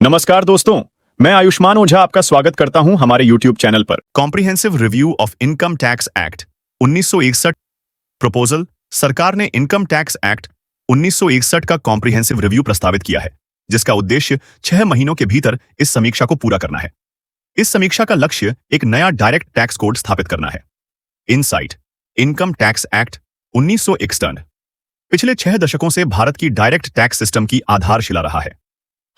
नमस्कार दोस्तों, मैं आयुष्मान ओझा आपका स्वागत करता हूं हमारे YouTube चैनल पर। Comprehensive review of income tax act 1961 proposal. सरकार ने इनकम टैक्स एक्ट 1961 का कॉम्प्रिहेंसिव रिव्यू प्रस्तावित किया है, जिसका उद्देश्य 6 महीनों के भीतर इस समीक्षा को पूरा करना है। इस समीक्षा का लक्ष्य एक नया डायरेक्ट टैक्स कोड स्थापित करना है। इनसाइट इनकम टैक्स एक्ट 1961 पिछले 6 दशकों से भारत की डायरेक्ट टैक्स सिस्टम की आधारशिला रहा है।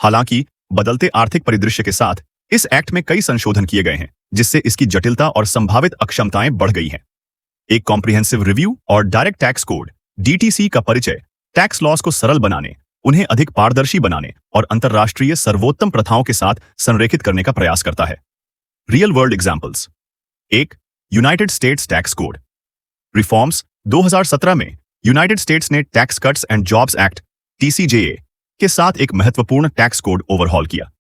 हालांकि बदलते आर्थिक परिदृश्य के साथ इस एक्ट में कई संशोधन किए गए हैं, जिससे इसकी जटिलता और संभावित अक्षमताएं बढ़ गई हैं। एक कॉम्प्रिहेंसिव रिव्यू और डायरेक्ट टैक्स कोड डीटीसी का परिचय टैक्स लॉज को सरल बनाने, उन्हें अधिक पारदर्शी बनाने और अंतर्राष्ट्रीय सर्वोत्तम प्रथाओं के साथ संरेखित करने का प्रयास करता है। Real world examples. 1. United states tax code reforms. 2017 में यूनाइटेड स्टेट्स ने tax cuts and jobs act TCJA के साथ एक महत्वपूर्ण टैक्स कोड ओवरहॉल किया।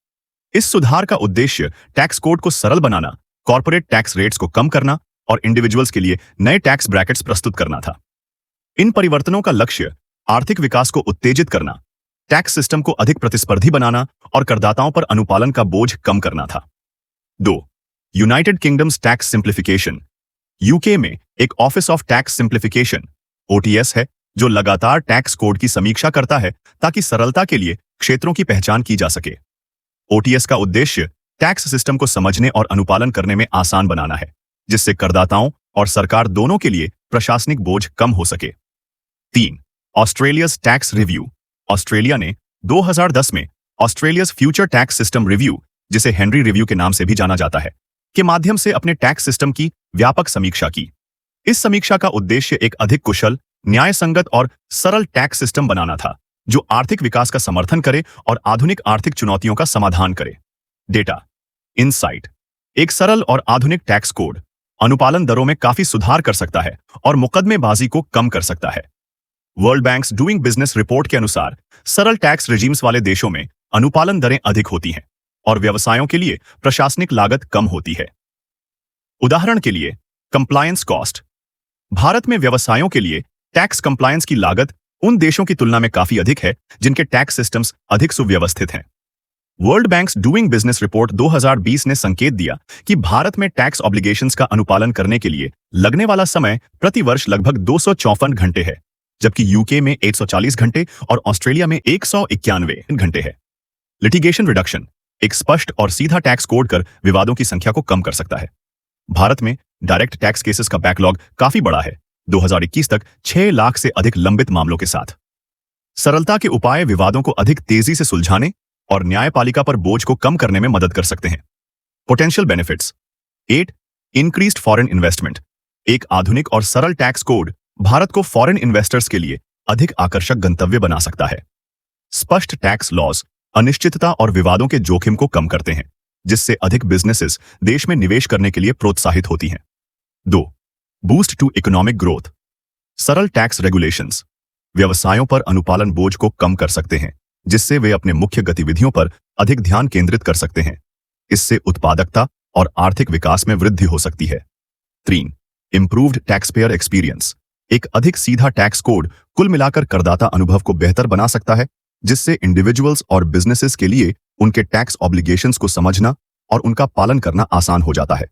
इस सुधार का उद्देश्य टैक्स कोड को सरल बनाना, कॉर्पोरेट टैक्स रेट्स को कम करना और इंडिविजुअल्स के लिए नए टैक्स ब्रैकेट्स प्रस्तुत करना था। इन परिवर्तनों का लक्ष्य आर्थिक विकास को उत्तेजित करना, टैक्स सिस्टम को अधिक प्रतिस्पर्धी बनाना और करदाताओं पर अनुपालन का बोझ कम करना था। 2. United kingdoms tax simplification. UK में एक office of tax simplification OTS है, जो लगातार टैक्स कोड की समीक्षा करता है ताकि सरलता के लिए क्षेत्रों की पहचान की जा सके। OTS का उद्देश्य टैक्स सिस्टम को समझने और अनुपालन करने में आसान बनाना है, जिससे करदाताओं और सरकार दोनों के लिए प्रशासनिक बोझ कम हो सके। 3. Australia's tax review. ऑस्ट्रेलिया ने 2010 में Australia's future tax system review, जिसे हेनरी रिव्यू के नाम से भी जाना जाता है, के माध्यम से अपने टैक्स सिस्टम की व्यापक समीक्षा की। इस समीक्षा का उद्देश्य एक अधिक कुशल, न्यायसंगत और सरल टैक्स सिस्टम बनाना था, जो आर्थिक विकास का समर्थन करे और आधुनिक आर्थिक चुनौतियों का समाधान करे। Data insight. एक सरल और आधुनिक टैक्स कोड अनुपालन दरों में काफी सुधार कर सकता है और मुकदमेबाजी को कम कर सकता है। World banks doing business report के अनुसार सरल टैक्स रिजीम्स वाले देशों में अनुपालन दरें अधिक होती हैं और व्यवसायों के लिए प्रशासनिक लागत कम होती है। उदाहरण के लिए, कंप्लायंस कॉस्ट। भारत में व्यवसायों के लिए टैक्स कंप्लायंस की लागत उन देशों की तुलना में काफी अधिक है जिनके टैक्स सिस्टम्स अधिक सुव्यवस्थित हैं। World banks doing business report 2020 ने संकेत दिया कि भारत में टैक्स ऑब्लिगेशंस का अनुपालन करने के लिए लगने वाला समय प्रति वर्ष लगभग 254 घंटे है, जबकि यूके में 140 घंटे और ऑस्ट्रेलिया में 191 घंटे है। Litigation reduction. एक स्पष्ट और सीधा टैक्स कोड कर विवादों की संख्या को कम कर सकता है। भारत में डायरेक्ट टैक्स केसेस का बैकलॉग काफी बड़ा है, 2021 तक 6 लाख से अधिक लंबित मामलों के साथ। सरलता के उपाय विवादों को अधिक तेजी से सुलझाने और न्यायपालिका पर बोझ को कम करने में मदद कर सकते हैं। Potential benefits. 8. Increased foreign investment. एक आधुनिक और सरल टैक्स कोड भारत को फॉरेन इन्वेस्टर्स के लिए अधिक आकर्षक गंतव्य बना सकता है। स्पष्ट टैक्स लॉज अनिश्चितता और विवादों के जोखिम को कम करते हैं, जिससे अधिक बिजनेसेस देश में निवेश करने के लिए प्रोत्साहित होती हैं। 2. Boost to economic growth. सरल टैक्स रेगुलेशंस व्यवसायों पर अनुपालन बोझ को कम कर सकते हैं, जिससे वे अपने मुख्य गतिविधियों पर अधिक ध्यान केंद्रित कर सकते हैं। इससे उत्पादकता और आर्थिक विकास में वृद्धि हो सकती है। 3. Improved tax payer experience. एक अधिक सीधा टैक्स कोड कुल मिलाकर करदाता अनुभव को बेहतर बना सकता है, जिससे इंडिविजुअल्स और बिजनेसेस के लिए उनके टैक्स ऑब्लिगेशंस को समझना और उनका पालन करना आसान हो जाता है।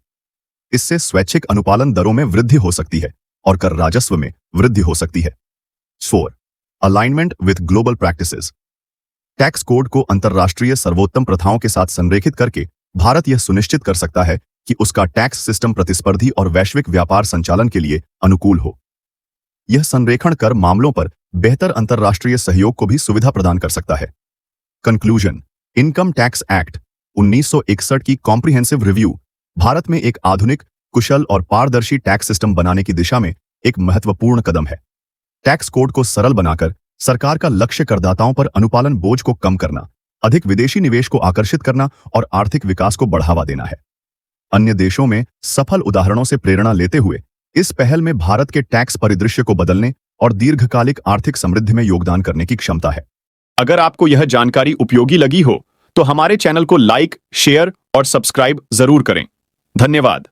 इससे स्वैच्छिक अनुपालन दरों में वृद्धि हो सकती है और कर राजस्व में वृद्धि हो सकती है। 4. Alignment with global practices. Tax code को अंतर्राष्ट्रीय सर्वोत्तम प्रथाओं के साथ संरेखित करके भारत यह सुनिश्चित कर सकता है कि उसका टैक्स सिस्टम प्रतिस्पर्धी और वैश्विक व्यापार संचालन के लिए अनुकूल हो। यह संरेखण कर मामलों पर बेहतर अंतर्राष्ट्रीय सहयोग को भी सुविधा प्रदान कर सकता है। कंक्लूजन। इनकम टैक्स एक्ट 1961 की कॉम्प्रिहेंसिव रिव्यू भारत में एक आधुनिक, कुशल और पारदर्शी टैक्स सिस्टम बनाने की दिशा में एक महत्वपूर्ण कदम है। टैक्स कोड को सरल बनाकर सरकार का लक्ष्य करदाताओं पर अनुपालन बोझ को कम करना, अधिक विदेशी निवेश को आकर्षित करना और आर्थिक विकास को बढ़ावा देना है। अन्य देशों में सफल उदाहरणों से प्रेरणा लेते हुए इस पहल में भारत के टैक्स परिदृश्य को बदलने और दीर्घकालिक आर्थिक समृद्धि में योगदान करने की क्षमता है। अगर आपको यह जानकारी उपयोगी लगी हो तो हमारे चैनल को लाइक, शेयर और सब्सक्राइब जरूर करें। धन्यवाद।